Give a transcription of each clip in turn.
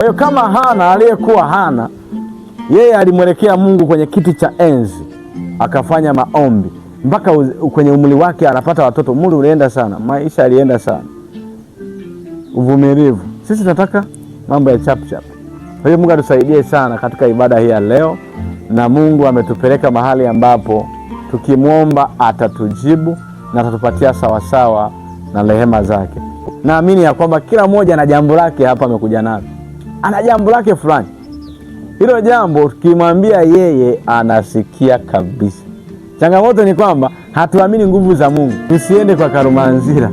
Kwa hiyo kama Hana aliyekuwa Hana, yeye alimwelekea Mungu kwenye kiti cha enzi, akafanya maombi mpaka kwenye umri wake anapata watoto. Umri ulienda sana, maisha alienda sana, uvumilivu. Sisi tunataka mambo ya chap chap. Kwa hiyo Mungu atusaidie sana katika ibada hii ya leo, na Mungu ametupeleka mahali ambapo tukimwomba atatujibu na atatupatia sawasawa na rehema zake. Naamini ya kwamba kila mmoja ana jambo lake hapa amekuja nalo. Ana jambo lake fulani. Hilo jambo tukimwambia yeye anasikia kabisa. Changamoto ni kwamba hatuamini nguvu za Mungu. Usiende kwa Karumanzira.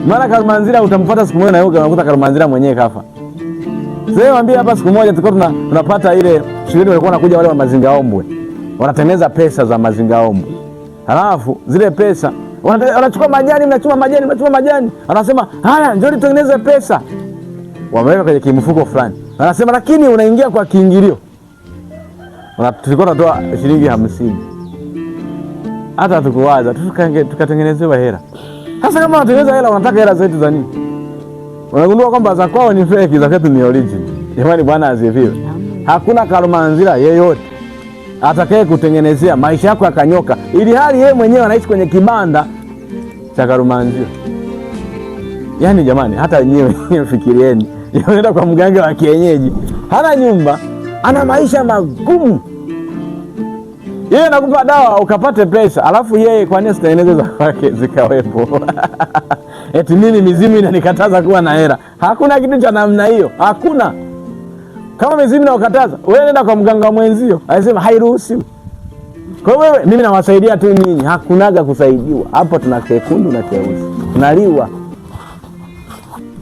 Maana Karumanzira utamfuata siku moja na wewe unakuta Karumanzira mwenyewe kafa. Sasa mwambie hapa siku moja tulikuwa tunapata ile shuleni walikuwa wanakuja wale wa Mazingaombwe. Wanatengeneza pesa za Mazingaombwe. Halafu zile pesa wanachukua majani, mnachuma majani. Anasema, "Haya, njoo tutengeneze pesa." Wameweka kwenye kimfuko fulani. Anasema, "Lakini unaingia kwa kiingilio." Tulikuwa tunatoa shilingi 50. Hata tukuwaza tukatengenezewa hela. Sasa kama wanatengeneza hela, wanataka hela zetu za nini? Wanagundua kwamba za kwao ni fake, za kwetu ni original. Jamani, Bwana asifiwe. Hakuna Karumanzira yeyote atakaye kutengenezea maisha yako yakanyoka, ili hali yeye mwenyewe anaishi kwenye kibanda cha Karumanzira. Yaani jamani, hata nyewe fikirieni, unaenda kwa mganga wa kienyeji, hana nyumba, ana maisha magumu. Yeye anakupa dawa ukapate pesa, alafu yeye kwa nini sitengeneze za kwake zikawepo? Eti mimi mizimu inanikataza kuwa na hela. Hakuna kitu cha namna hiyo, hakuna. Kama mizimu inakataza, wewe nenda kwa mganga mwenzio, anasema hairuhusiwi. Kwa hiyo wewe, mimi nawasaidia tu nyinyi, hakunaga kusaidiwa. Hapo tuna kekundu na keusi. Tunaliwa.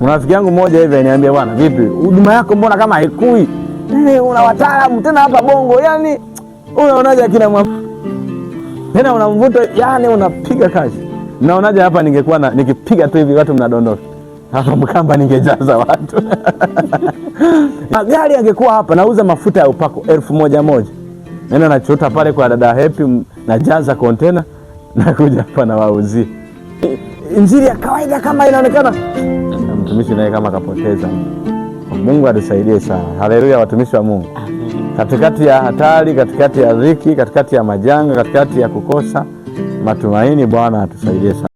Rafiki yangu mmoja hivi ananiambia, "Bwana, vipi? Huduma yako mbona kama haikui? Una wataalamu tena hapa Bongo, yani unaonaje akina mwa tena unamvuta, yani unapiga kazi. Mnaonaje hapa ningekuwa nikipiga tu hivi watu mnadondoka. Hapa Mkamba ningejaza watu." Magari angekuwa hapa nauza mafuta ya upako 1,000. Nenda nachota pale kwa dada Happy, najaza container na kuja hapa na wauzie. Injili ya kawaida kama inaonekana, mtumishi naye kama kapoteza. Mungu atusaidie sana. Haleluya, watumishi wa Mungu. Katikati ya hatari, katikati ya dhiki, katikati ya majanga, katikati ya kukosa matumaini, Bwana atusaidie sana.